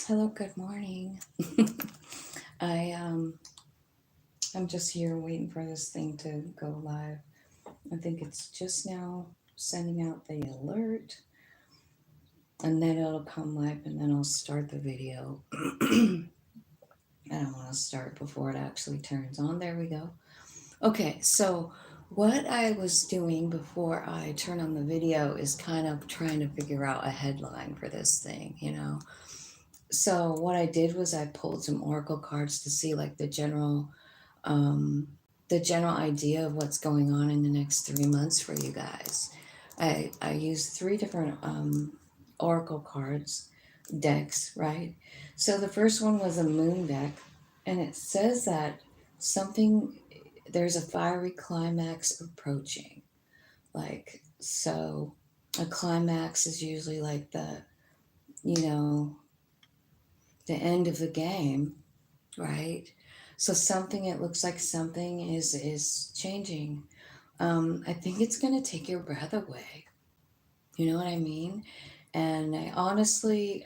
Hello, good morning. I I'm just here waiting for this thing to go live. I think it's just now sending out the alert, and then it'll come live, and then I'll start the video. I don't want to start before it actually turns on. There we go. Okay, so what I was doing before I turn on the video is kind of trying to figure out a headline for this thing. So what I did was I pulled some oracle cards to see like um, the general idea of what's going on in the next 3 months for you guys. I used three different oracle cards decks, right? So the first one was a moon deck, and it says that something there's a fiery climax approaching. Like, so a climax is usually like you know, the end of the game, right? So something, it looks like something is changing. I think it's gonna take your breath away. You know what I mean? And I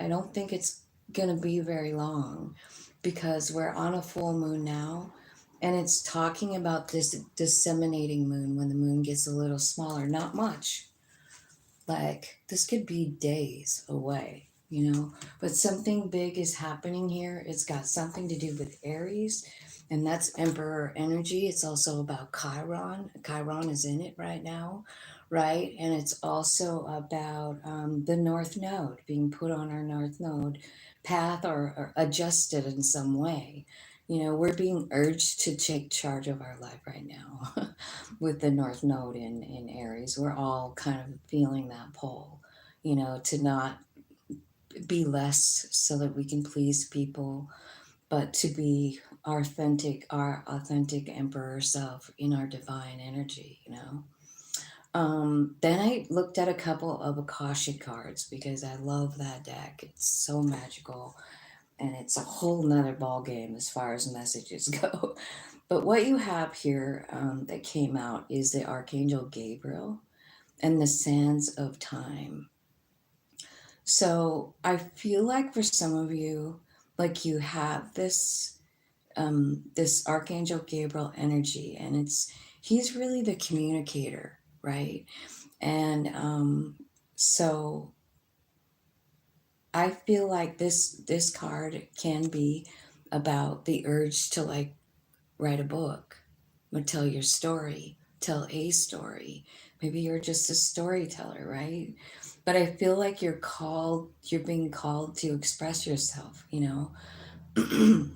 don't think it's gonna be very long because we're on a full moon now, and it's talking about this disseminating moon when the moon gets a little smaller. Not much. Like this could be days away. But something big is happening here. It's got something to do with Aries, and that's Emperor energy. It's also about Chiron. Chiron is in it right now, right? And it's also about the North Node being put on our North Node path or adjusted in some way. We're being urged to take charge of our life right now with the North Node in Aries. We're all kind of feeling that pull, to not be less so that we can please people, but to be our authentic emperor self in our divine energy. Then I looked at a couple of Akashic cards because I love that deck. It's so magical, and it's a whole nother ball game as far as messages go. But what you have here that came out is the Archangel Gabriel and the sands of time. So I feel like for some of you, like you have this Archangel Gabriel energy, and he's really the communicator, right? And so I feel like this card can be about the urge to like write a book, or tell your story, tell a story. Maybe you're just a storyteller, right? But I feel like you're being called to express yourself, to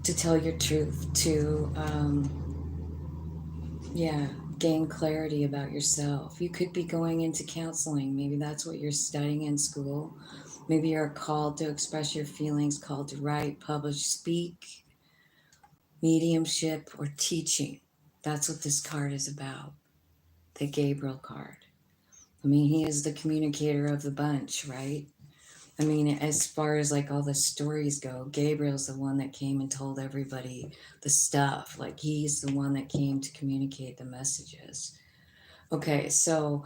tell your truth, to, yeah, gain clarity about yourself. You could be going into counseling. Maybe that's what you're studying in school. Maybe you're called to express your feelings, called to write, publish, speak, mediumship, or teaching. That's what this card is about, the Gabriel card. I mean, he is the communicator of the bunch, right? I mean, as far as like all the stories go, Gabriel's the one that came and told everybody the stuff. Like, he's the one that came to communicate the messages. Okay, so,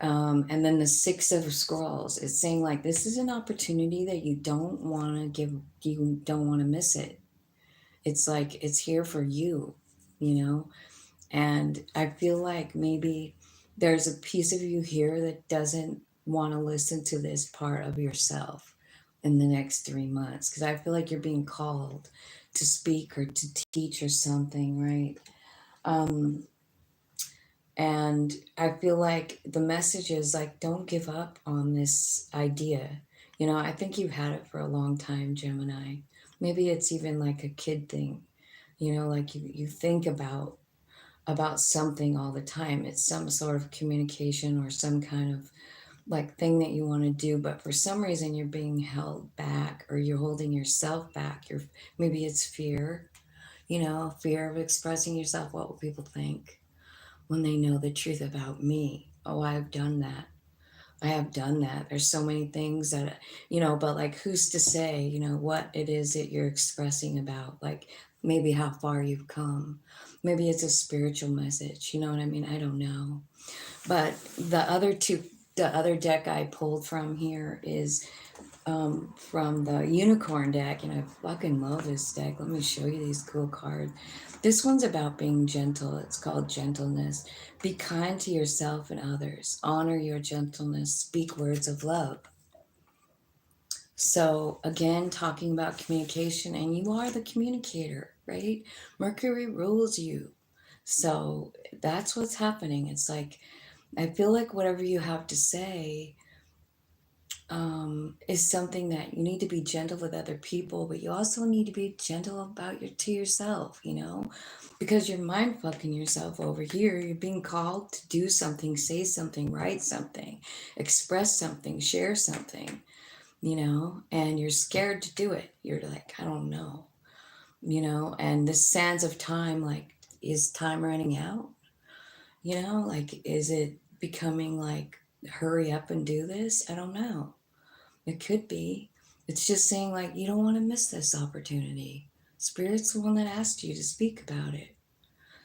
and then the Six of Scrolls is saying, like, this is an opportunity that you don't want to miss it. It's like, it's here for you. And I feel like maybe there's a piece of you here that doesn't want to listen to this part of yourself in the next 3 months. Because I feel like you're being called to speak or to teach or something, right? Um, and I feel like the message is like, don't give up on this idea. I think you've had it for a long time, Gemini. Maybe it's even like a kid thing, like you think about something all the time. It's some sort of communication or some kind of like thing that you want to do, but for some reason you're being held back or you're holding yourself back. Maybe it's fear of expressing yourself. What will people think when they know the truth about me? Oh, I've done that. I have done that. There's so many things that, but like, who's to say, what it is that you're expressing about, like maybe how far you've come. Maybe it's a spiritual message. You know what I mean? I don't know. But the other deck I pulled from here is from the unicorn deck, and I fucking love this deck. Let me show you these cool cards. This one's about being gentle. It's called gentleness. Be kind to yourself and others. Honor your gentleness. Speak words of love. So again, talking about communication, and you are the communicator, right? Mercury rules you. So that's what's happening. It's like, I feel like whatever you have to say is something that you need to be gentle with other people, but you also need to be gentle about to yourself, because you're mind fucking yourself over here. You're being called to do something, say something, write something, express something, share something, and you're scared to do it. You're like, I don't know, and the sands of time, like, is time running out? Like, is it becoming like, hurry up and do this? I don't know. It could be. It's just saying, like, you don't want to miss this opportunity. Spirit's the one that asked you to speak about it.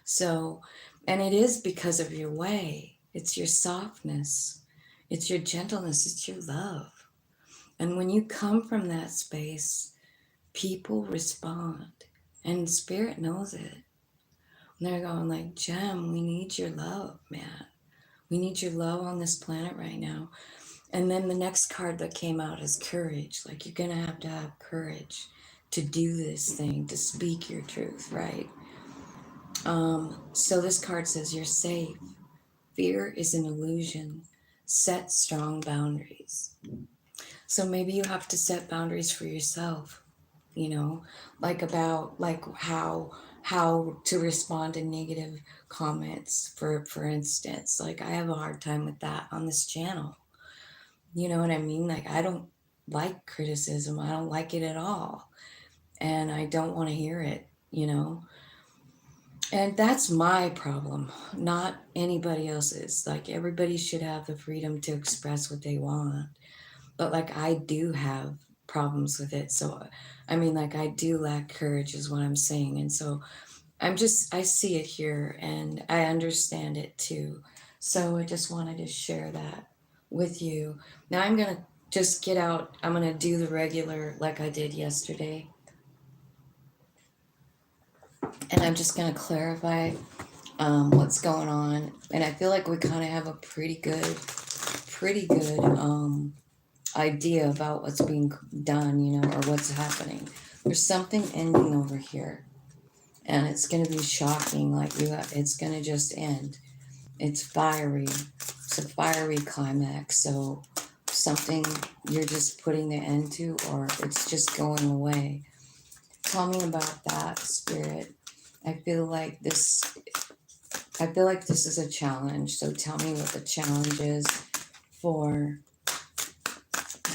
So, and it is because of your way. It's your softness. It's your gentleness. It's your love. And when you come from that space, people respond. And Spirit knows it. And they're going like, Gem, we need your love, man. We need your love on this planet right now. And then the next card that came out is courage. Like, you're going to have courage to do this thing, to speak your truth, right? So this card says you're safe. Fear is an illusion. Set strong boundaries. So maybe you have to set boundaries for yourself, like about like how to respond to negative comments, for instance. Like, I have a hard time with that on this channel. You know what I mean? Like, I don't like criticism. I don't like it at all. And I don't want to hear it, And that's my problem, not anybody else's. Like, everybody should have the freedom to express what they want. But, like, I do have problems with it. So, I mean, like, I do lack courage, is what I'm saying. And so I see it here and I understand it too. So I just wanted to share that with you. Now I'm going to just get out. I'm going to do the regular like I did yesterday. And I'm just going to clarify what's going on. And I feel like we kind of have a pretty good idea about what's being done, or what's happening. There's something ending over here. And it's going to be shocking. Like, it's going to just end. It's fiery. It's a fiery climax. So something you're just putting the end to, or it's just going away. Tell me about that, Spirit. I feel like this is a challenge. So tell me what the challenge is for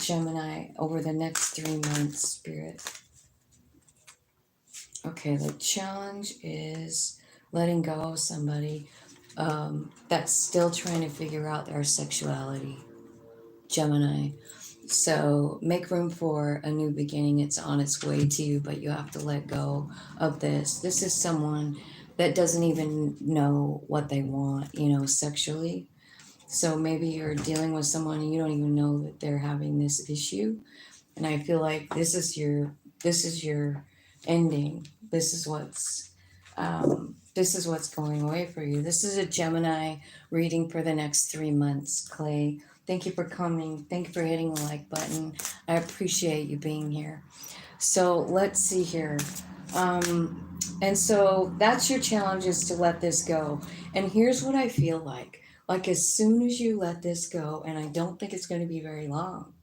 Gemini over the next 3 months, Spirit. Okay, the challenge is letting go of somebody that's still trying to figure out their sexuality. Gemini. So make room for a new beginning. It's on its way to you, but you have to let go of this. This is someone that doesn't even know what they want, sexually. So maybe you're dealing with someone and you don't even know that they're having this issue. And I feel like this is your ending. This is what's going away for you. This is a Gemini reading for the next 3 months, Clay. Thank you for coming. Thank you for hitting the like button. I appreciate you being here. So let's see here. And so that's your challenge, is to let this go. And here's what I feel like. Like, as soon as you let this go, and I don't think it's going to be very long,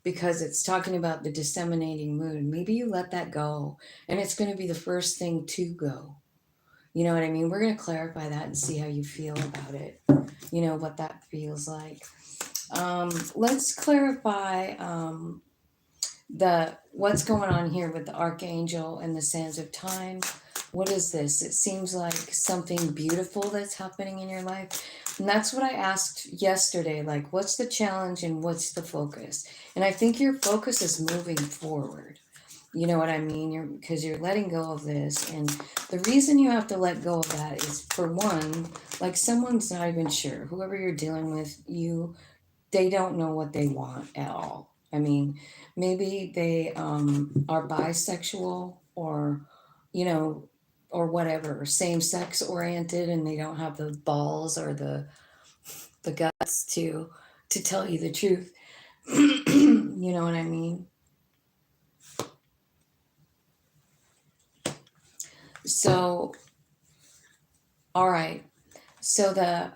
because it's talking about the disseminating moon. Maybe you let that go, and it's going to be the first thing to go. You know what I mean? We're going to clarify that and see how you feel about it. What that feels like. Let's clarify what's going on here with the Archangel and the Sands of Time. What is this? It seems like something beautiful that's happening in your life. And that's what I asked yesterday. Like, what's the challenge and what's the focus? And I think your focus is moving forward. You know what I mean? Because you're letting go of this. And the reason you have to let go of that is, for one, like, someone's not even sure. Whoever you're dealing with, they don't know what they want at all. I mean, maybe they are bisexual, or, you know, or whatever, or same sex oriented, and they don't have the balls or the guts to tell you the truth. You know what I mean? So, all right. So the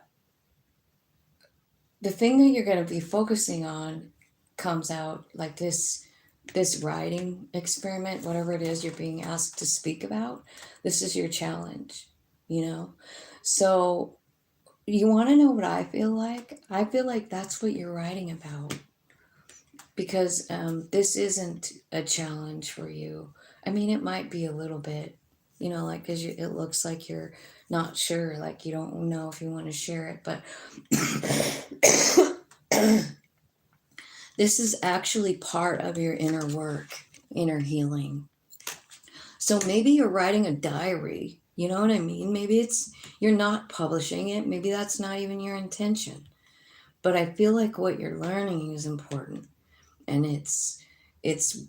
thing that you're going to be focusing on comes out like this writing experiment, whatever it is you're being asked to speak about. This is your challenge, you know. So you want to know what I feel like? I feel like that's what you're writing about, because this isn't a challenge for you. I mean, it might be a little bit, you know, like, because it looks like you're not sure, like you don't know if you want to share it, but this is actually part of your inner work, inner healing. So maybe you're writing a diary, you know what I mean? Maybe you're not publishing it, maybe that's not even your intention. But I feel like what you're learning is important, and it's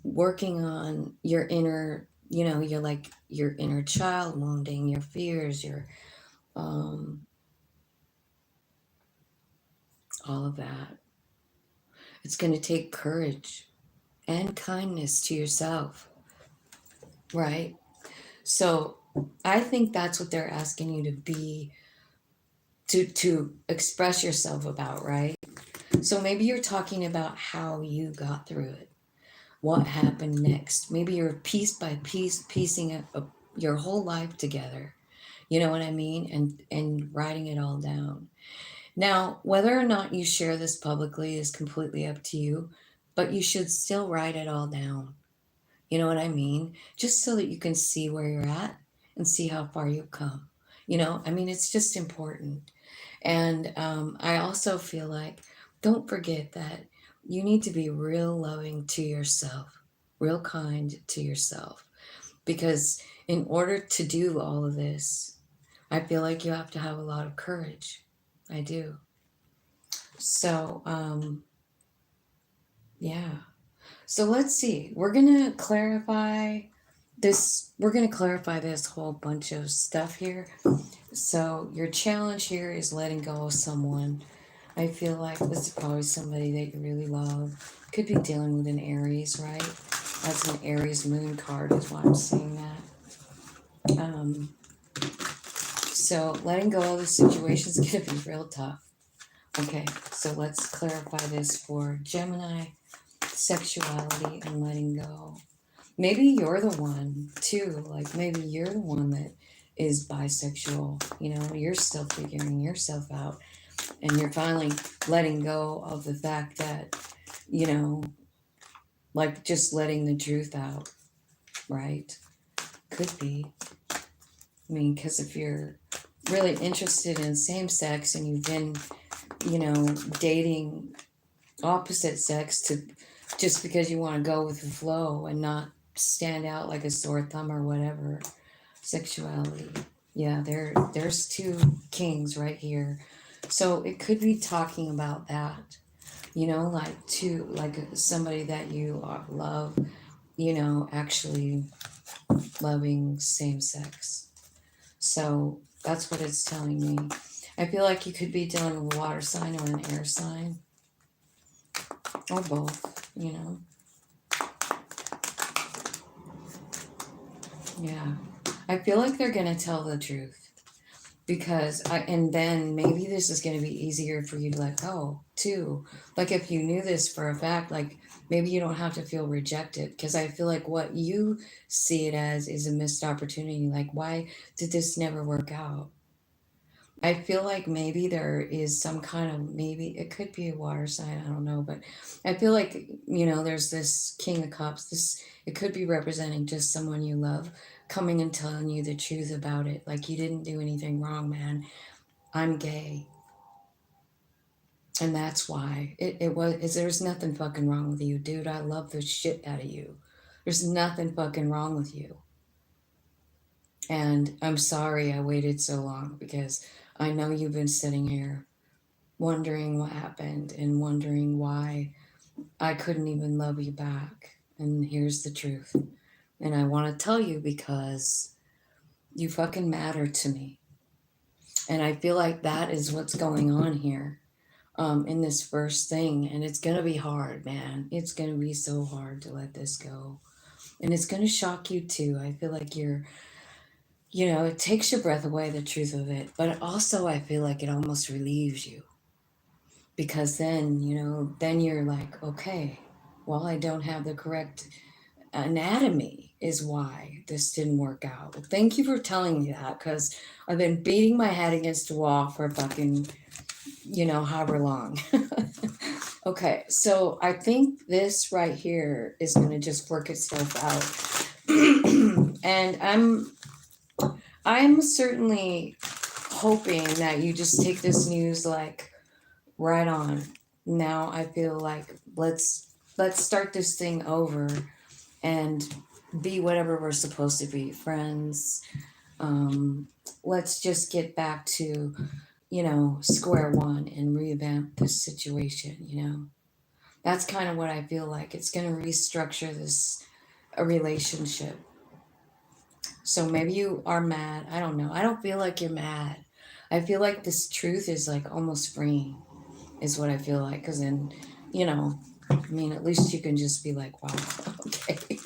working on your inner, you know, you're like your inner child wounding, your fears, your um all of that. It's going to take courage and kindness to yourself, right? So I think that's what they're asking you to be, to express yourself about, right? So maybe you're talking about how you got through it, what happened next. Maybe you're piece by piece piecing your whole life together. You know what I mean? And writing it all down. Now, whether or not you share this publicly is completely up to you, but you should still write it all down. You know what I mean? Just so that you can see where you're at and see how far you've come. You know, I mean, it's just important. And I also feel like, don't forget that you need to be real loving to yourself, real kind to yourself. Because in order to do all of this, I feel like you have to have a lot of courage. I do. So, yeah. So let's see. We're going to clarify this whole bunch of stuff here. So, your challenge here is letting go of someone. I feel like this is probably somebody that you really love. Could be dealing with an Aries, right? That's an Aries moon card, is why I'm saying that. So, letting go of the situation is going to be real tough. Okay, so let's clarify this for Gemini: sexuality and letting go. Maybe you're the one too, like maybe you're the one that is bisexual, you know, you're still figuring yourself out, and you're finally letting go of the fact that, you know, like just letting the truth out, right? Could be. I mean, because if you're really interested in same sex and you've been, you know, dating opposite sex to just because you want to go with the flow and not stand out like a sore thumb or whatever. Sexuality. Yeah, there's two kings right here. So it could be talking about that. You know, like somebody that you love, you know, actually loving same sex. So that's what it's telling me. I feel like you could be dealing with a water sign or an air sign, or both, you know. Yeah. I feel like they're going to tell the truth, because and then maybe this is going to be easier for you to let go too. Like if you knew this for a fact, like maybe you don't have to feel rejected, because I feel like what you see it as is a missed opportunity. Like, why did this never work out? I feel like maybe there is some kind of, maybe it could be a water sign, I don't know, but I feel like, you know, there's this King of Cups. This, it could be representing just someone you love coming and telling you the truth about it. Like, you didn't do anything wrong, man. I'm gay. And that's why it was, there's nothing fucking wrong with you, dude. I love the shit out of you. There's nothing fucking wrong with you. And I'm sorry I waited so long, because I know you've been sitting here wondering what happened and wondering why, I couldn't even love you back. And here's the truth. And I want to tell you because you fucking matter to me. And I feel like that is what's going on here in this first thing. And it's going to be hard, man. It's going to be so hard to let this go. And it's going to shock you too. I feel like it takes your breath away, the truth of it. But also, I feel like it almost relieves you. Because then you're like, okay, well, I don't have the correct anatomy is why this didn't work out. Well, thank you for telling me that, because I've been beating my head against a wall for fucking, however long. Okay, so I think this right here is going to just work itself out. And I'm certainly hoping that you just take this news like right on. Now I feel like let's start this thing over and be whatever we're supposed to be, friends. Let's just get back to, square one and revamp this situation. That's kind of what I feel like. It's going to restructure a relationship. So maybe you are mad. I don't know. I don't feel like you're mad. I feel like this truth is like almost freeing, is what I feel like. Because then, at least you can just be like, wow, okay.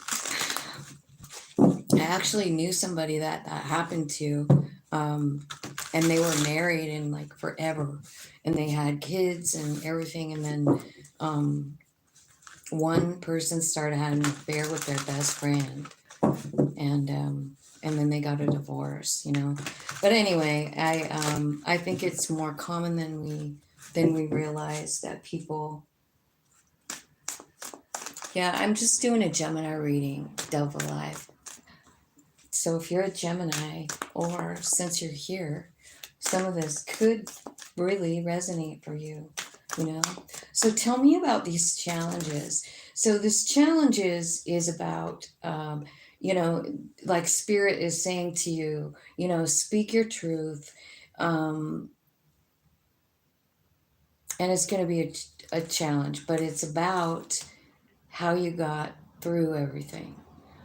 I actually knew somebody that happened to, and they were married and like forever, and they had kids and everything. And then one person started having an affair with their best friend, and then they got a divorce. But anyway, I think it's more common than we realize that people. Yeah, I'm just doing a Gemini reading, Dove Alive. So if you're a Gemini, or since you're here, some of this could really resonate for you, So tell me about these challenges. So this challenges is about, like Spirit is saying to you, speak your truth. And it's going to be a challenge, but it's about how you got through everything.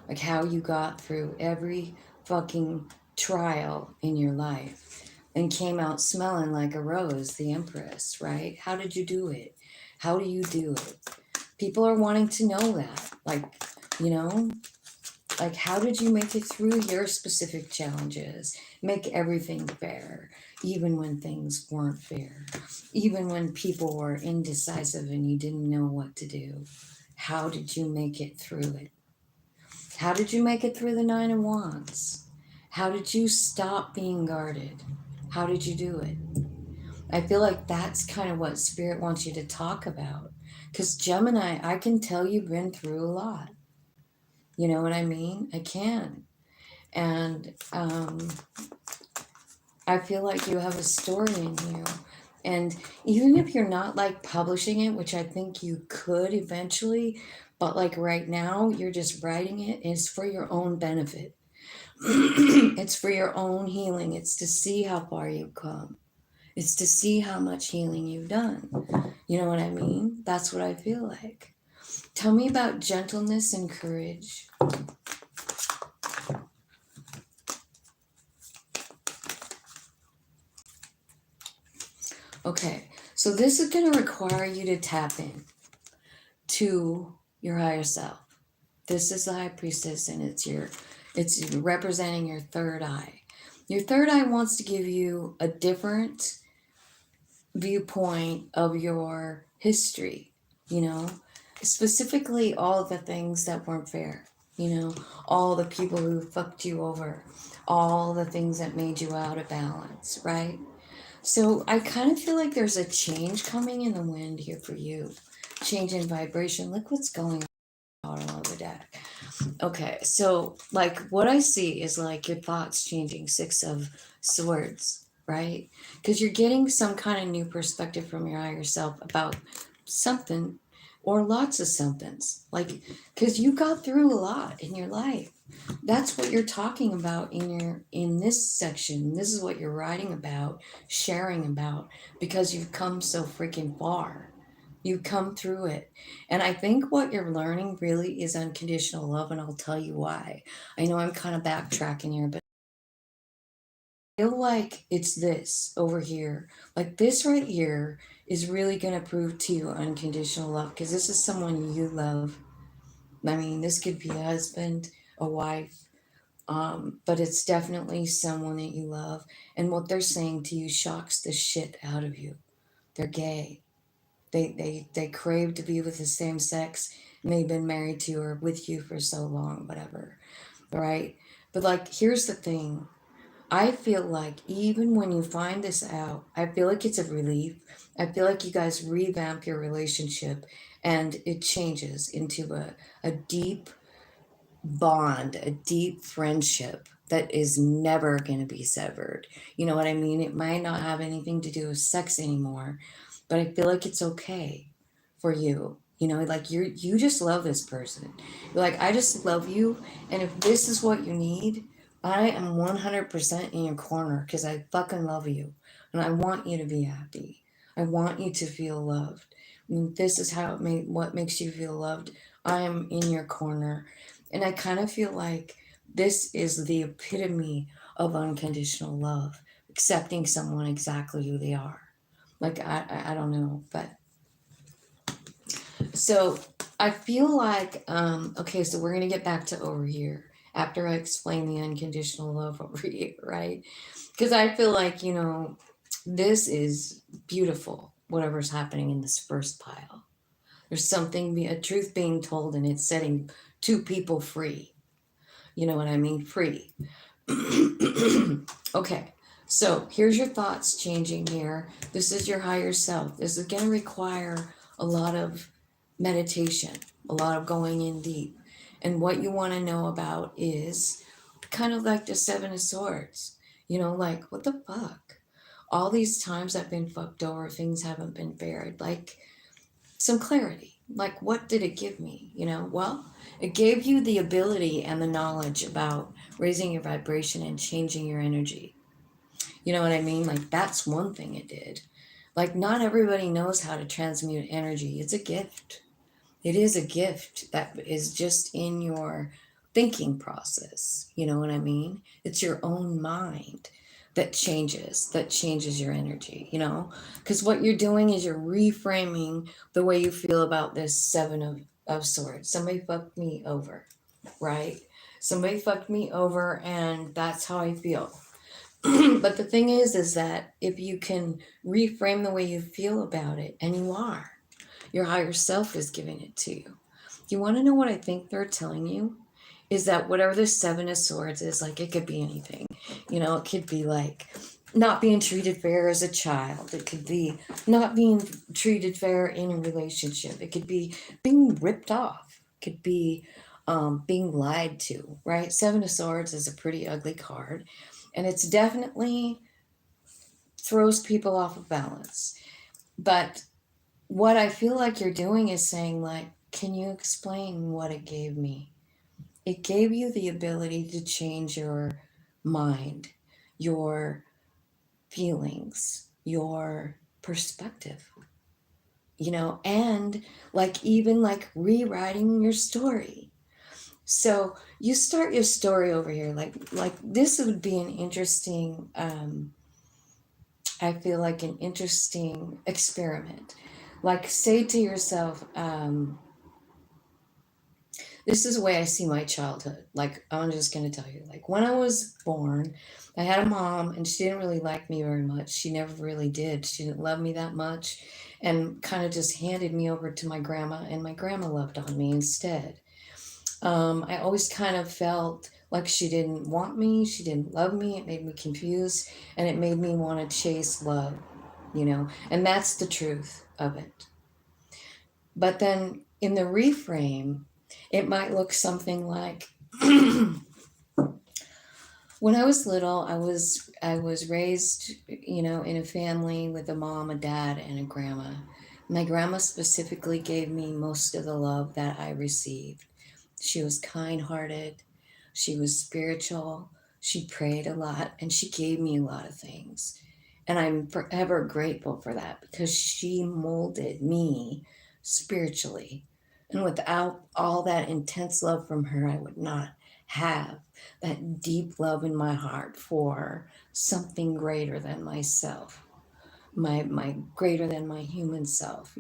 Like how you got through every fucking trial in your life and came out smelling like a rose, the Empress, right? How did you do it? How do you do it? People are wanting to know that. Like how did you make it through your specific challenges? Make everything fair, even when things weren't fair, even when people were indecisive and you didn't know what to do. How did you make it through it? How did you make it through the Nine of Wands? How did you stop being guarded? How did you do it? I feel like that's kind of what Spirit wants you to talk about. Because Gemini, I can tell you've been through a lot. You know what I mean? I can. And I feel like you have a story in you. And even if you're not like publishing it, which I think you could eventually, but like right now, you're just writing it. It's for your own benefit. It's for your own healing. It's to see how far you've come. It's to see how much healing you've done. You know what I mean? That's what I feel like. Tell me about gentleness and courage. Okay, so this is going to require you to tap in to your higher self. This is the High Priestess, and it's representing your third eye. Your third eye wants to give you a different viewpoint of your history, specifically all the things that weren't fair, all the people who fucked you over, all the things that made you out of balance, right? So I kind of feel like there's a change coming in the wind here for you. Change in vibration. Look what's going on all over the deck. Okay, so like what I see is like your thoughts changing. 6 of Swords, right? Because you're getting some kind of new perspective from your higher self about something or lots of somethings. Like, because you got through a lot in your life. That's what you're talking about in this section. This is what you're writing about, sharing about, because you've come so freaking far. You come through it. And I think what you're learning really is unconditional love, and I'll tell you why. I know I'm kind of backtracking here, but I feel like it's this over here. Like this right here is really going to prove to you unconditional love because this is someone you love. I mean, this could be a husband, a wife, but it's definitely someone that you love. And what they're saying to you shocks the shit out of you. They're gay. They crave to be with the same sex, and they've been married to or with you for so long, whatever. Right? But like, here's the thing. I feel like even when you find this out, I feel like it's a relief. I feel like you guys revamp your relationship and it changes into a deep bond, a deep friendship that is never going to be severed. You know what I mean? It might not have anything to do with sex anymore, but I feel like it's okay for you. You know, like you just love this person. You're like, I just love you, and if this is what you need, I am 100% in your corner because I fucking love you and I want you to be happy. I want you to feel loved. And this is how what makes you feel loved. I am in your corner. And I kind of feel like this is the epitome of unconditional love, accepting someone exactly who they are. Like, I don't know, but so I feel like, okay, so we're going to get back to over here after I explain the unconditional love over here, right? Because I feel like, you know, this is beautiful, whatever's happening in this first pile. There's something, a truth being told, and it's setting two people free. You know what I mean? Free. Okay, so here's your thoughts changing here. This is your higher self. This is going to require a lot of meditation, a lot of going in deep. And what you want to know about is kind of like the Seven of Swords. You know, like, what the fuck? All these times I've been fucked over, things haven't been buried. Like, some clarity. Like, what did it give me? You know, well, it gave you the ability and the knowledge about raising your vibration and changing your energy. You know what I mean? Like, that's one thing it did. Like, not everybody knows how to transmute energy. It's a gift. It is a gift that is just in your thinking process. You know what I mean? It's your own mind that changes your energy, you know? Because what you're doing is you're reframing the way you feel about this Seven of Swords. Somebody fucked me over, right? Somebody fucked me over, and that's how I feel. But the thing is that if you can reframe the way you feel about it, and you are, your higher self is giving it to you. You want to know what I think they're telling you? Is that whatever the Seven of Swords is, like, it could be anything. You know, it could be like not being treated fair as a child. It could be not being treated fair in a relationship. It could be being ripped off. It could be being lied to, right? Seven of Swords is a pretty ugly card. And it's definitely throws people off of balance. But what I feel like you're doing is saying, like, can you explain what it gave me? It gave you the ability to change your mind, your feelings, your perspective, you know, and like even like rewriting your story. So you start your story over here, like this would be an interesting I feel like an interesting experiment. Like, say to yourself, this is the way I see my childhood. Like, I'm just going to tell you, like, when I was born, I had a mom and she didn't really like me very much. She never really did. She didn't love me that much and kind of just handed me over to my grandma, and my grandma loved on me instead. I always kind of felt like she didn't want me, she didn't love me. It made me confused and it made me want to chase love, you know, and that's the truth of it. But then in the reframe, it might look something like when I was little, I was raised, you know, in a family with a mom, a dad, and a grandma. My grandma specifically gave me most of the love that I received. She was kind-hearted, she was spiritual, she prayed a lot, and she gave me a lot of things. And I'm forever grateful for that because she molded me spiritually. And without all that intense love from her, I would not have that deep love in my heart for something greater than myself, my greater than my human self,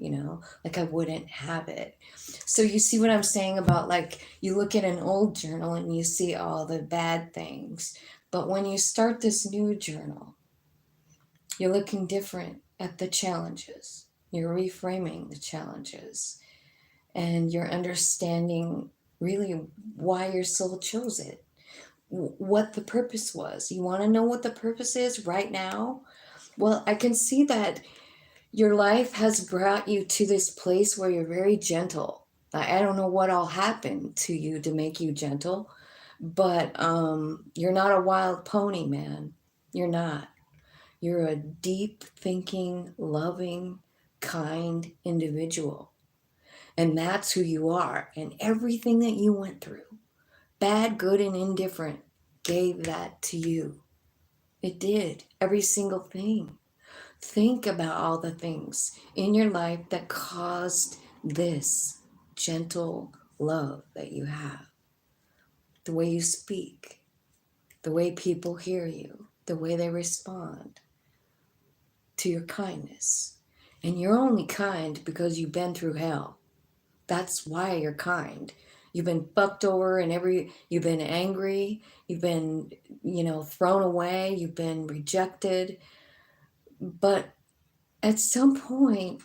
like I wouldn't have it. So you see what I'm saying about, like, you look at an old journal and you see all the bad things, but when you start this new journal, you're looking different at the challenges. You're reframing the challenges and you're understanding really why your soul chose it, what the purpose was. You want to know what the purpose is right now? Well, I can see that your life has brought you to this place where you're very gentle. I don't know what all happened to you to make you gentle, but you're not a wild pony, man. You're not. You're a deep thinking, loving, kind individual. And that's who you are. And everything that you went through, bad, good, and indifferent, gave that to you. It did. Every single thing. Think about all the things in your life that caused this gentle love that you have. The way you speak, the way people hear you, the way they respond to your kindness. And you're only kind because you've been through hell. That's why you're kind. You've been fucked over and you've been angry, you've been, thrown away, you've been rejected. But at some point,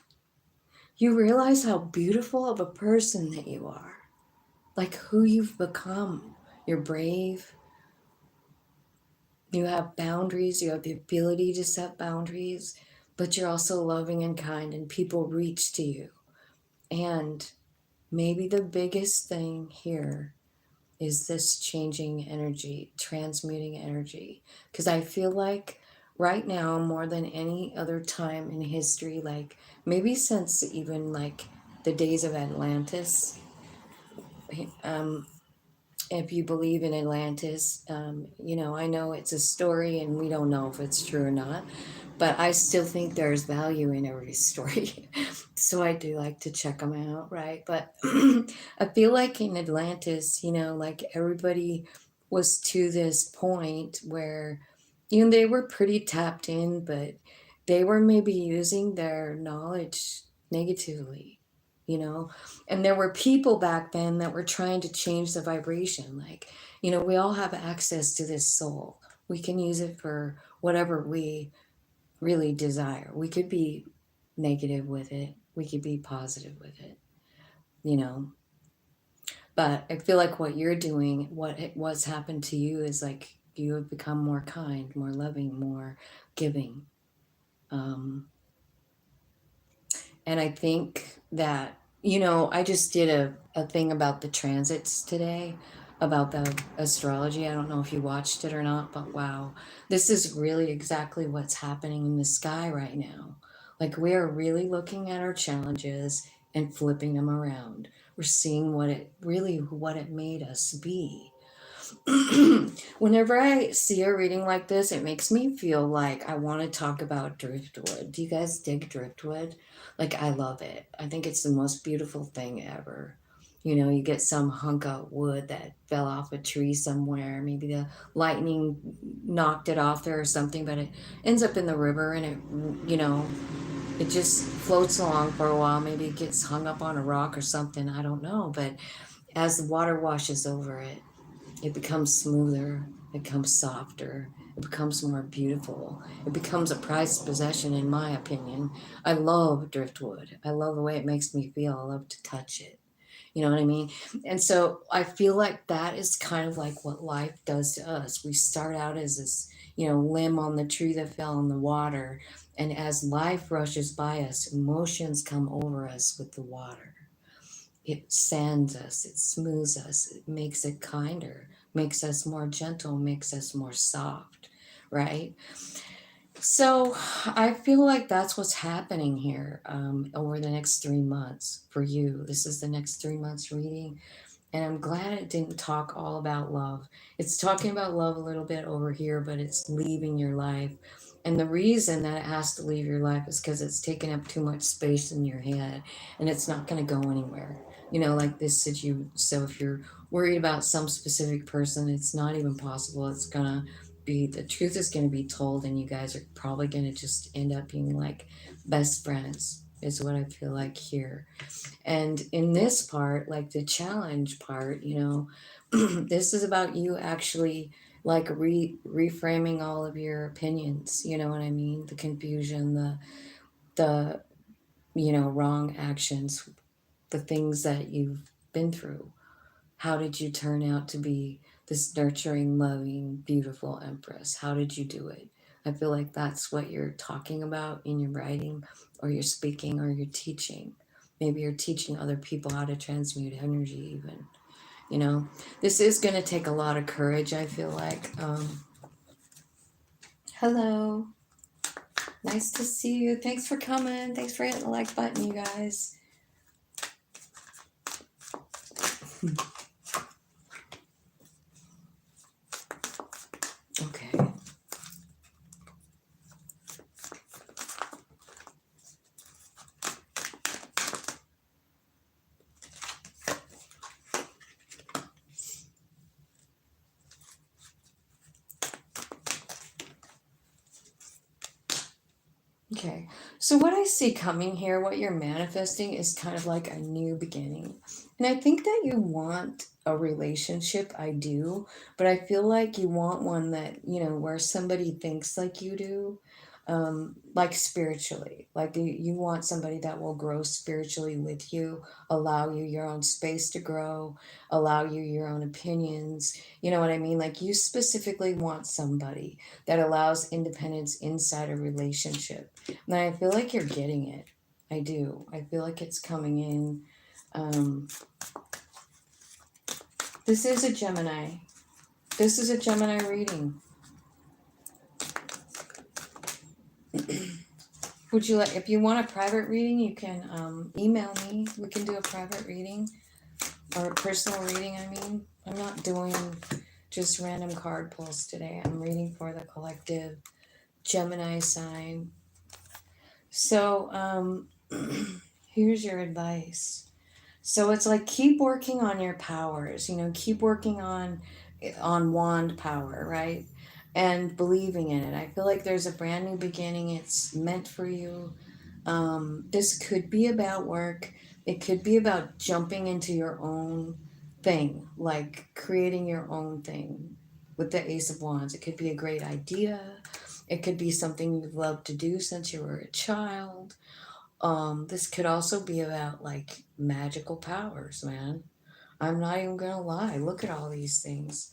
you realize how beautiful of a person that you are, like who you've become. You're brave. You have boundaries. You have the ability to set boundaries, but you're also loving and kind, and people reach to you. And maybe the biggest thing here is this changing energy, transmuting energy. Because I feel like right now, more than any other time in history, like maybe since even like the days of Atlantis, um, if you believe in Atlantis, I know it's a story and we don't know if it's true or not, but I still think there's value in every story. So I do like to check them out, right? But I feel like in Atlantis, like everybody was to this point where, they were pretty tapped in, but they were maybe using their knowledge negatively, you know? And there were people back then that were trying to change the vibration. Like, we all have access to this soul. We can use it for whatever we really desire. We could be negative with it, we could be positive with it, you know. But I feel like what you're doing, what's happened to you is like you have become more kind, more loving, more giving. Um, and I think that, I just did a thing about the transits today, about the astrology. I don't know if you watched it or not, but wow, this is really exactly what's happening in the sky right now. Like, we are really looking at our challenges and flipping them around. We're seeing what it made us be. Whenever I see a reading like this, it makes me feel like I want to talk about driftwood. Do you guys dig driftwood? Like, I love it. I think it's the most beautiful thing ever. You get some hunk of wood that fell off a tree somewhere. Maybe the lightning knocked it off there or something, but it ends up in the river and it just floats along for a while. Maybe it gets hung up on a rock or something. I don't know. But as the water washes over it, it becomes smoother, it becomes softer, it becomes more beautiful. It becomes a prized possession, in my opinion. I love driftwood. I love the way it makes me feel. I love to touch it. You know what I mean? And so I feel like that is kind of like what life does to us. We start out as this, limb on the tree that fell in the water. And as life rushes by us, emotions come over us with the water. It sands us, it smooths us, it makes it kinder, makes us more gentle, makes us more soft, right? So I feel like that's what's happening here over the next 3 months for you. This is the next 3 months reading. And I'm glad it didn't talk all about love. It's talking about love a little bit over here, but it's leaving your life. And the reason that it has to leave your life is because it's taking up too much space in your head and it's not going to go anywhere. You know, like this situation. So if you're worried about some specific person, it's not even possible. It's going to be, the truth is going to be told, and you guys are probably going to just end up being like best friends, is what I feel like here. And in this part, like the challenge part, you know, this is about you actually like reframing all of your opinions, you know what I mean? The confusion, the you know, wrong actions, the things that you've been through. How did you turn out to be this nurturing, loving, beautiful empress? How did you do it? I feel like that's what you're talking about in your writing, or you're speaking, or you're teaching. Maybe you're teaching other people how to transmute energy, even. You know, this is going to take a lot of courage, I feel like. Hello. Nice to see you. Thanks for coming. Thanks for hitting the like button, you guys. Okay. Okay, so what I see coming here, what you're manifesting is kind of like a new beginning. And I think that you want a relationship, I do, but I feel like you want one that, you know, where somebody thinks like you do, like spiritually. Like you want somebody that will grow spiritually with you, allow you your own space to grow, allow you your own opinions. You know what I mean? Like you specifically want somebody that allows independence inside a relationship. And I feel like you're getting it. I do. I feel like it's coming in. Um, this is a Gemini. This is a Gemini reading. Would you like, if you want a private reading, you can email me. We can do a private reading or a personal reading. I mean, I'm not doing just random card pulls today. I'm reading for the collective Gemini sign. So, here's your advice. So it's like keep working on your powers, you know, keep working on wand power, right? And believing in it. I feel like there's a brand new beginning. It's meant for you. This could be about work. It could be about jumping into your own thing, like creating your own thing with the Ace of Wands. It could be a great idea. It could be something you've loved to do since you were a child. This could also be about like magical powers, man. I'm not even gonna lie. Look at all these things.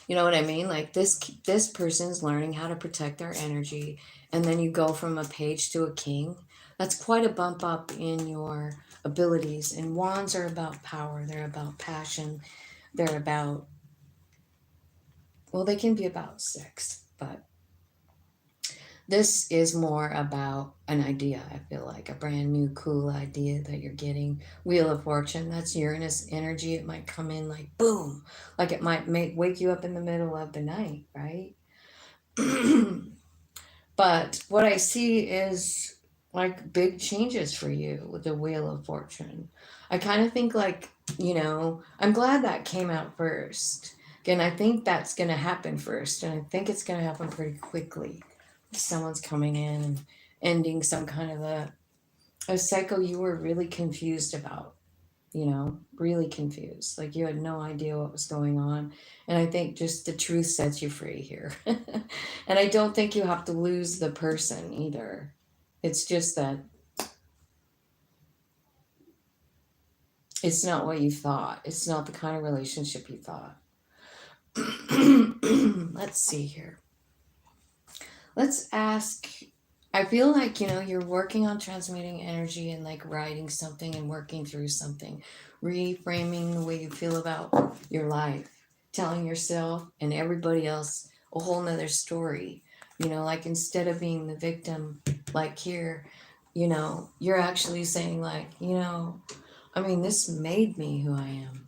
You know what I mean? Like this person's learning how to protect their energy, and then you go from a page to a king. That's quite a bump up in your abilities. And wands are about power. They're about passion. They're about, well, they can be about sex, but this is more about an idea, I feel like, a brand new cool idea that you're getting. Wheel of Fortune, that's Uranus energy. It might come in like boom, like it might wake you up in the middle of the night, right? But what I see is like big changes for you with the Wheel of Fortune. I kind of think like, you know, I'm glad that came out first. Again, I think that's going to happen first, and I think it's going to happen pretty quickly. Someone's coming in and ending some kind of a cycle you were really confused about, you know, really confused. Like you had no idea what was going on. And I think just the truth sets you free here. And I don't think you have to lose the person either. It's just that it's not what you thought. It's not the kind of relationship you thought. Let's see here. Let's ask. I feel like, you know, you're working on transmitting energy and like writing something and working through something, reframing the way you feel about your life, telling yourself and everybody else a whole nother story. You know, like instead of being the victim, like here, you know, you're actually saying, like, you know, I mean, this made me who I am.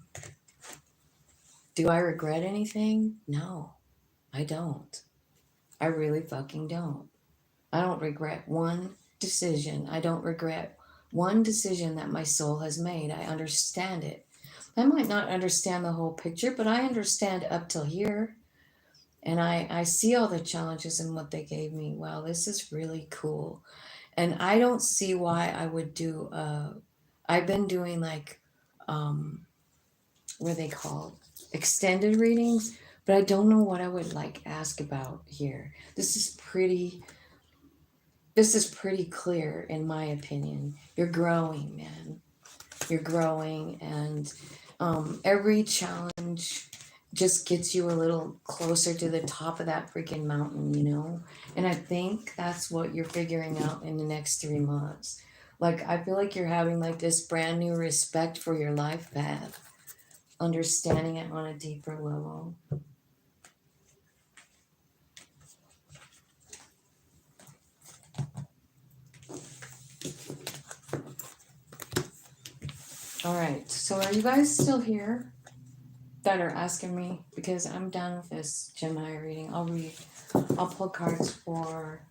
Do I regret anything? No, I don't. I really fucking don't. I don't regret one decision. I don't regret one decision that my soul has made. I understand it. I might not understand the whole picture, but I understand up till here. And I see all the challenges and what they gave me. Wow, this is really cool. And I don't see why I would do, I've been doing like, um, what are they called? Extended readings, but I don't know what I would like ask about here. This is pretty clear in my opinion. You're growing, man. You're growing, and every challenge just gets you a little closer to the top of that freaking mountain, you know? And I think that's what you're figuring out in the next 3 months. Like, I feel like you're having like this brand new respect for your life path, understanding it on a deeper level. All right, so are you guys still here that are asking me? Because I'm done with this Gemini reading. I'll pull cards for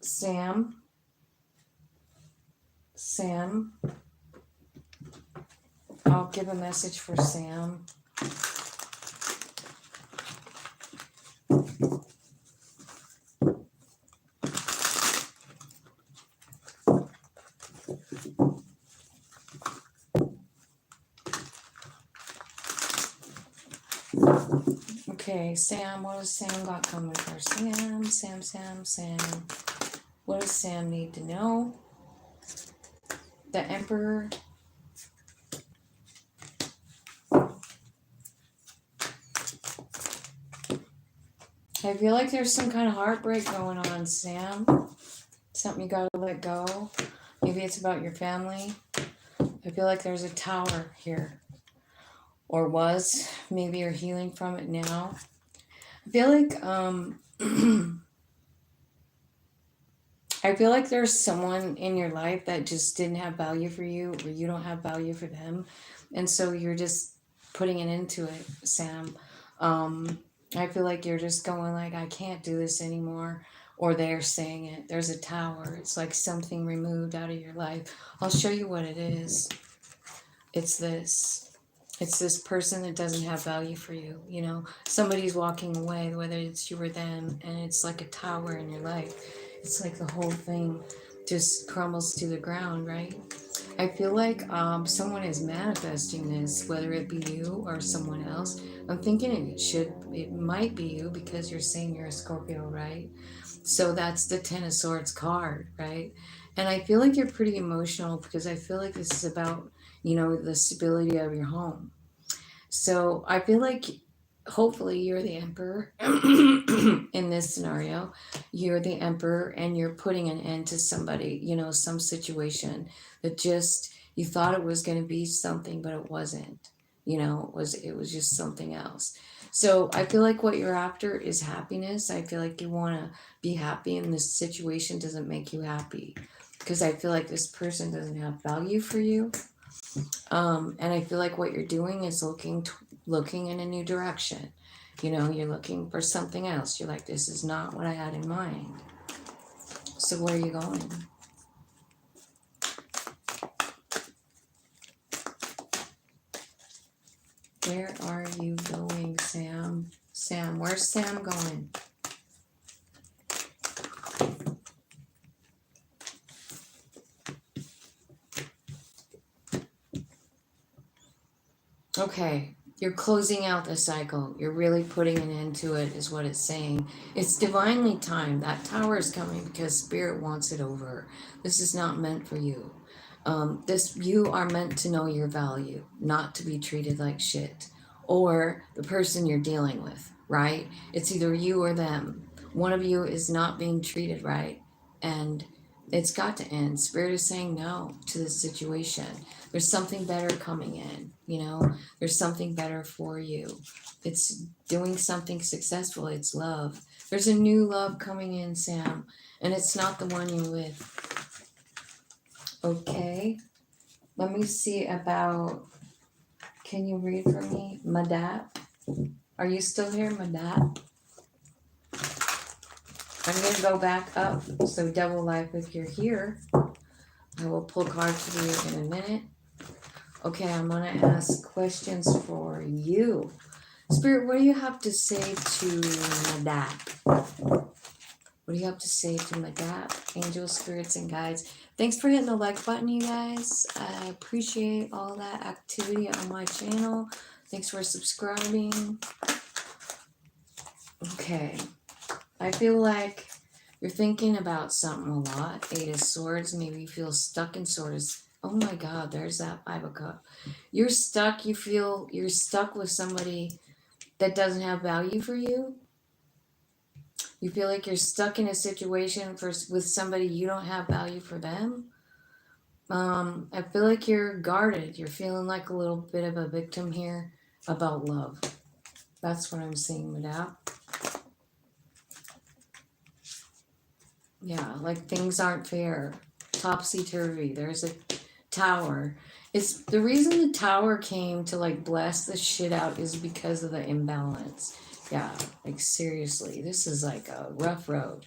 Sam. I'll give a message for Sam. Okay, Sam, what does Sam got coming for? Sam. What does Sam need to know? The Emperor. I feel like there's some kind of heartbreak going on, Sam. Something you gotta let go. Maybe it's about your family. I feel like there's a tower here. Or was. Maybe you're healing from it now. I feel like I feel like there's someone in your life that just didn't have value for you, or you don't have value for them. And so you're just putting it into it, Sam. I feel like you're just going like, I can't do this anymore. Or they're saying it. There's a tower. It's like something removed out of your life. I'll show you what it is. It's this person that doesn't have value for you, you know. Somebody's walking away, whether it's you or them, and it's like a tower in your life. It's like the whole thing just crumbles to the ground, right? I feel like someone is manifesting this, whether it be you or someone else. I'm thinking it might be you, because you're saying you're a Scorpio, right? So that's the Ten of Swords card, right? And I feel like you're pretty emotional, because I feel like this is about, you know, the stability of your home. So I feel like hopefully you're the Emperor in this scenario. You're the Emperor, and you're putting an end to somebody, you know, some situation that just, you thought it was going to be something, but it wasn't. You know, it was just something else. So I feel like what you're after is happiness. I feel like you want to be happy, and this situation doesn't make you happy, because I feel like this person doesn't have value for you. And I feel like what you're doing is looking in a new direction. You know, you're looking for something else. You're like, this is not what I had in mind. So where are you going? Where are you going, Sam? Sam, where's Sam going? Okay, you're closing out the cycle. You're really putting an end to it, is what it's saying. It's divinely timed. That tower is coming because Spirit wants it over. This is not meant for you. You are meant to know your value, not to be treated like shit, or the person you're dealing with, right? It's either you or them. One of you is not being treated right, and it's got to end. Spirit is saying no to this situation. There's something better coming in, you know? There's something better for you. It's doing something successful. It's love. There's a new love coming in, Sam, and it's not the one you're with. Okay. Let me see about, can you read for me, Madat? Are you still here, Madame? I'm going to go back up. So double life, if you're here, I will pull cards for you in a minute. Okay, I'm going to ask questions for you. Spirit, what do you have to say to Madame? What do you have to say to Madame? Angels, spirits, and guides. Thanks for hitting the like button, you guys. I appreciate all that activity on my channel. Thanks for subscribing. Okay. I feel like you're thinking about something a lot. Eight of Swords. Maybe you feel stuck in swords. Oh my God, there's that Five of Cups. You're stuck. You feel you're stuck with somebody that doesn't have value for you. You feel like you're stuck in a situation with somebody you don't have value for them. I feel like you're guarded. You're feeling like a little bit of a victim here about love. That's what I'm seeing with that. Yeah, like things aren't fair. Topsy-turvy. There's a tower. It's the reason the tower came to like blast the shit out is because of the imbalance. Yeah, like seriously, this is like a rough road.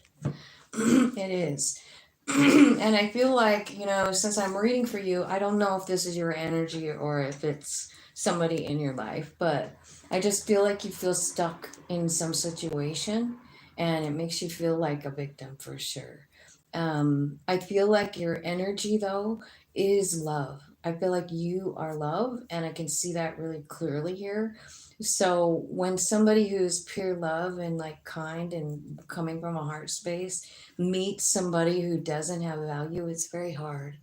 It is. And I feel like, you know, since I'm reading for you, I don't know if this is your energy or if it's somebody in your life, but I just feel like you feel stuck in some situation and it makes you feel like a victim for sure. I feel like your energy, though, is love. I feel like you are love, and I can see that really clearly here. So when somebody who's pure love and like kind and coming from a heart space meets somebody who doesn't have value, it's very hard.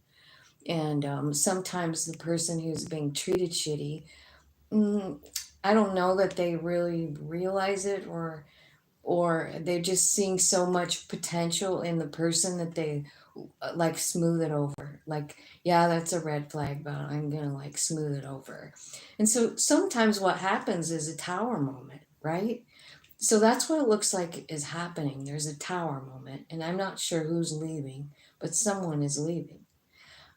And sometimes the person who's being treated shitty, mm, I don't know that they really realize it, or they're just seeing so much potential in the person that they like smooth it over. Like, yeah, that's a red flag, but I'm gonna like smooth it over. And so sometimes what happens is a tower moment, right? So that's what it looks like is happening. There's a tower moment, and I'm not sure who's leaving, but someone is leaving.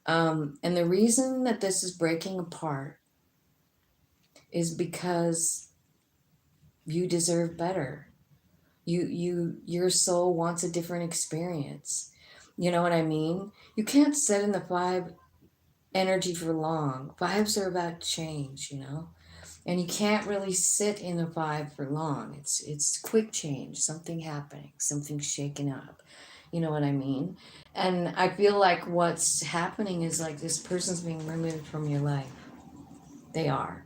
And the reason that this is breaking apart is because you deserve better. Your soul wants a different experience. You know what I mean? You can't sit in the five energy for long. Fives are about change, you know? And you can't really sit in the five for long. It's quick change, something happening, something shaking up. You know what I mean? And I feel like what's happening is like this person's being removed from your life. They are.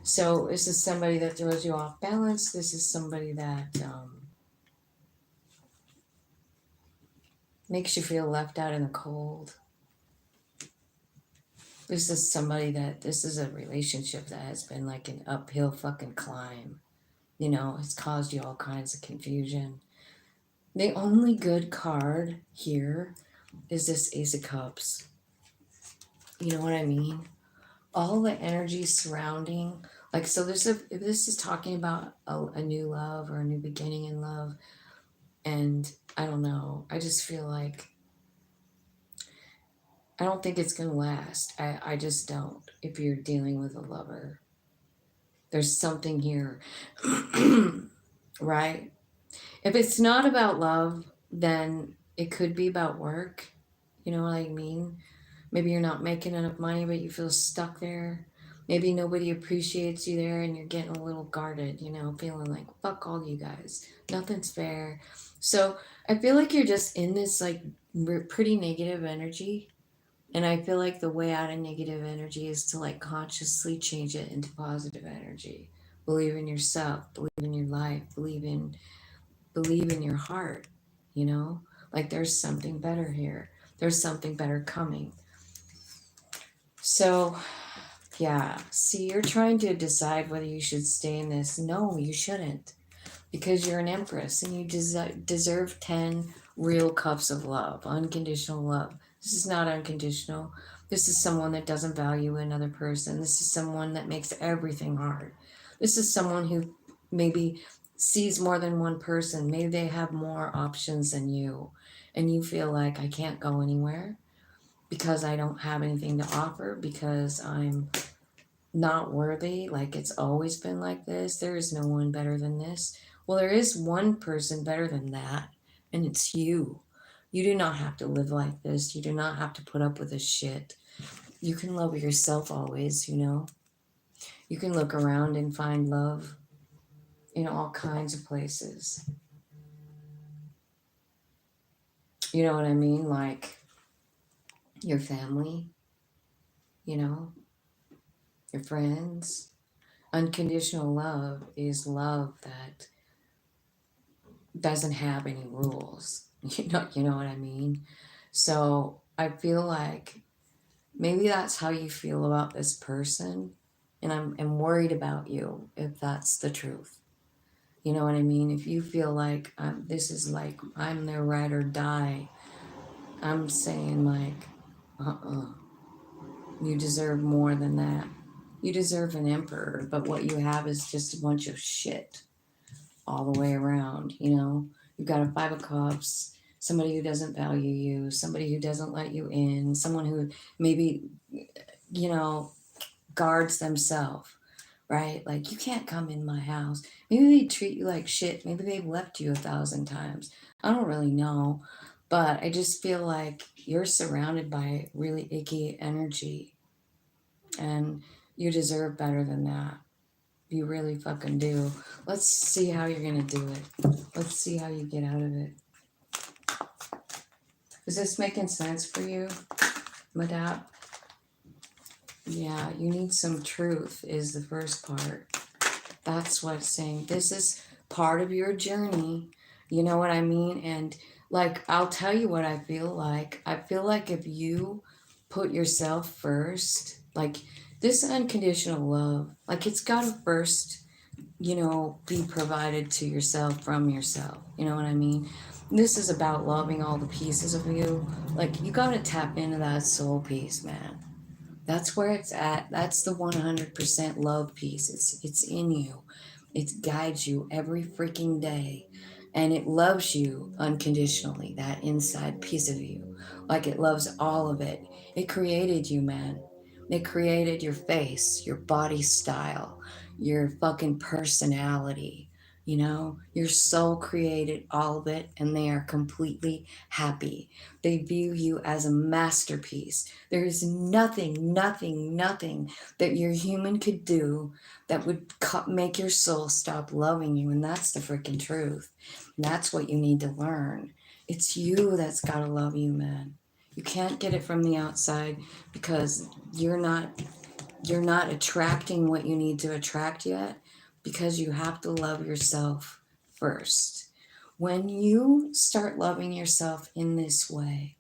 So this is somebody that throws you off balance. This is somebody that makes you feel left out in the cold. This is a relationship that has been like an uphill fucking climb. You know, it's caused you all kinds of confusion. The only good card here is this Ace of Cups. You know what I mean? All the energy surrounding, like, so if this is talking about a new love or a new beginning in love, and I don't know, I just feel like I don't think it's gonna last. I just don't. If you're dealing with a lover, there's something here, right? If it's not about love, then it could be about work. You know what I mean? Maybe you're not making enough money, but you feel stuck there. Maybe nobody appreciates you there and you're getting a little guarded, you know, feeling like, fuck all you guys. Nothing's fair. So I feel like you're just in this like pretty negative energy. And I feel like the way out of negative energy is to like consciously change it into positive energy. Believe in yourself, believe in your life, believe in your heart, you know? Like there's something better here. There's something better coming. So, yeah. See, you're trying to decide whether you should stay in this. No, you shouldn't. Because you're an empress and you deserve 10 real cups of love, unconditional love. This is not unconditional. This is someone that doesn't value another person. This is someone that makes everything hard. This is someone who maybe sees more than one person. Maybe they have more options than you. And you feel like I can't go anywhere because I don't have anything to offer, because I'm not worthy, like it's always been like this. There is no one better than this. Well, there is one person better than that, and it's you. You do not have to live like this. You do not have to put up with this shit. You can love yourself always, you know? You can look around and find love in all kinds of places. You know what I mean? Like your family, you know, your friends. Unconditional love is love that doesn't have any rules. You know what I mean? So I feel like maybe that's how you feel about this person. And I'm worried about you if that's the truth. You know what I mean? If you feel like this is like I'm their ride or die, I'm saying like, uh-uh, you deserve more than that. You deserve an emperor, but what you have is just a bunch of shit all the way around, you know? You've got a five of cups, somebody who doesn't value you, somebody who doesn't let you in, someone who maybe, you know, guards themselves, right? Like, you can't come in my house. Maybe they treat you like shit. Maybe they've left you 1,000 times. I don't really know. But I just feel like you're surrounded by really icky energy and you deserve better than that. You really fucking do. Let's see how you're gonna do it. Let's see how you get out of it. Is this making sense for you, Madap? Yeah, you need some truth, is the first part. That's what it's saying. This is part of your journey. You know what I mean? And like, I'll tell you what I feel like. I feel like if you put yourself first, like this unconditional love, like it's got to first, you know, be provided to yourself from yourself. You know what I mean? This is about loving all the pieces of you. Like, you got to tap into that soul piece, man. That's where it's at. That's the 100% love piece. It's in you. It guides you every freaking day. And it loves you unconditionally, that inside piece of you. Like it loves all of it. It created you, man. It created your face, your body style, your fucking personality. You know, your soul created all of it, and they are completely happy. They view you as a masterpiece. There is nothing, nothing, nothing that your human could do that would make your soul stop loving you. And that's the freaking truth. And that's what you need to learn. It's you that's got to love you, man. You can't get it from the outside because you're not attracting what you need to attract yet, because you have to love yourself first. When you start loving yourself in this way,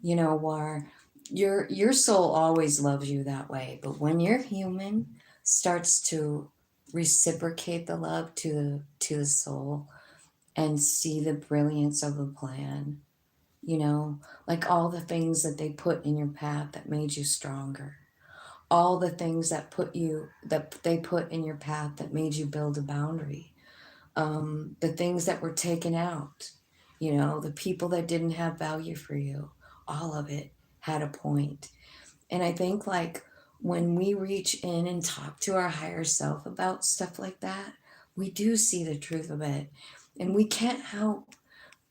you know, where your soul always loves you that way, but when your human starts to reciprocate the love to the soul and see the brilliance of the plan, you know, like all the things that they put in your path that made you stronger, all the things that they put in your path that made you build a boundary, the things that were taken out, you know, the people that didn't have value for you, all of it had a point. And I think like when we reach in and talk to our higher self about stuff like that, we do see the truth of it. And we can't help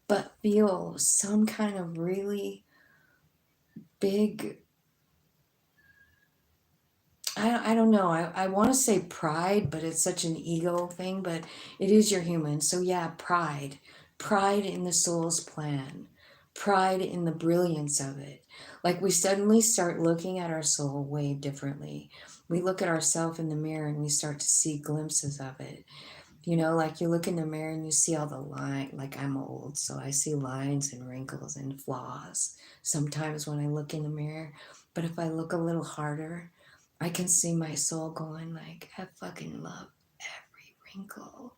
but feel some kind of really big, I don't know. I want to say pride, but it's such an ego thing, but it is your human. So, yeah, pride. Pride in the soul's plan, pride in the brilliance of it. Like we suddenly start looking at our soul way differently. We look at ourselves in the mirror and we start to see glimpses of it. You know, like you look in the mirror and you see all the line. Like I'm old, so I see lines and wrinkles and flaws sometimes when I look in the mirror. But if I look a little harder, I can see my soul going like, I fucking love every wrinkle.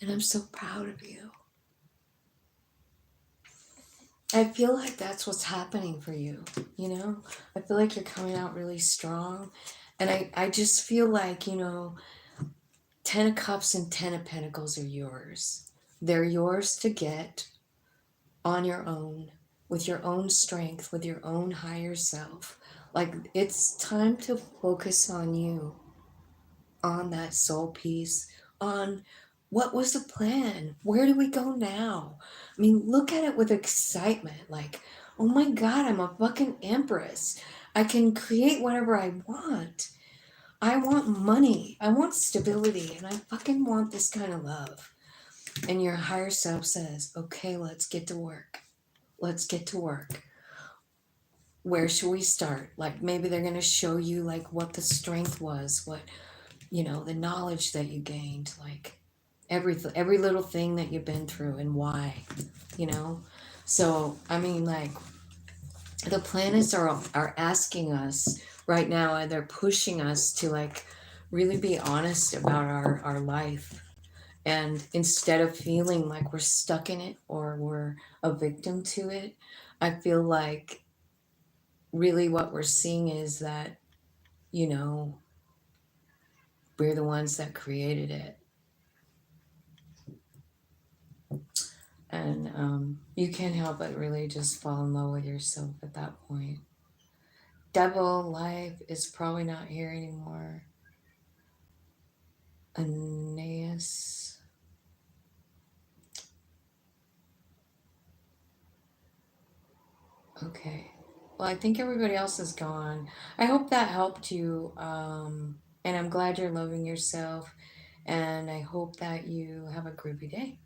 And I'm so proud of you. I feel like that's what's happening for you, you know? I feel like you're coming out really strong. And I just feel like, you know, 10 of Cups and 10 of Pentacles are yours. They're yours to get on your own, with your own strength, with your own higher self. Like, it's time to focus on you, on that soul piece, on what was the plan? Where do we go now? I mean, look at it with excitement. Like, oh my God, I'm a fucking empress. I can create whatever I want. I want money. I want stability. And I fucking want this kind of love. And your higher self says, okay, let's get to work. Let's get to work. Where should we start? Like, maybe they're going to show you like what the strength was, what, the knowledge that you gained, like every little thing that you've been through and why, you know. So I mean, like, the planets are asking us right now, and they're pushing us to like really be honest about our life. And instead of feeling like we're stuck in it or we're a victim to it, I feel like really what we're seeing is that, you know, we're the ones that created it. And you can't help but really just fall in love with yourself at that point. Devil life is probably not here anymore. Aeneas. Okay. Well, I think everybody else is gone. I hope that helped you. And I'm glad you're loving yourself. And I hope that you have a groovy day.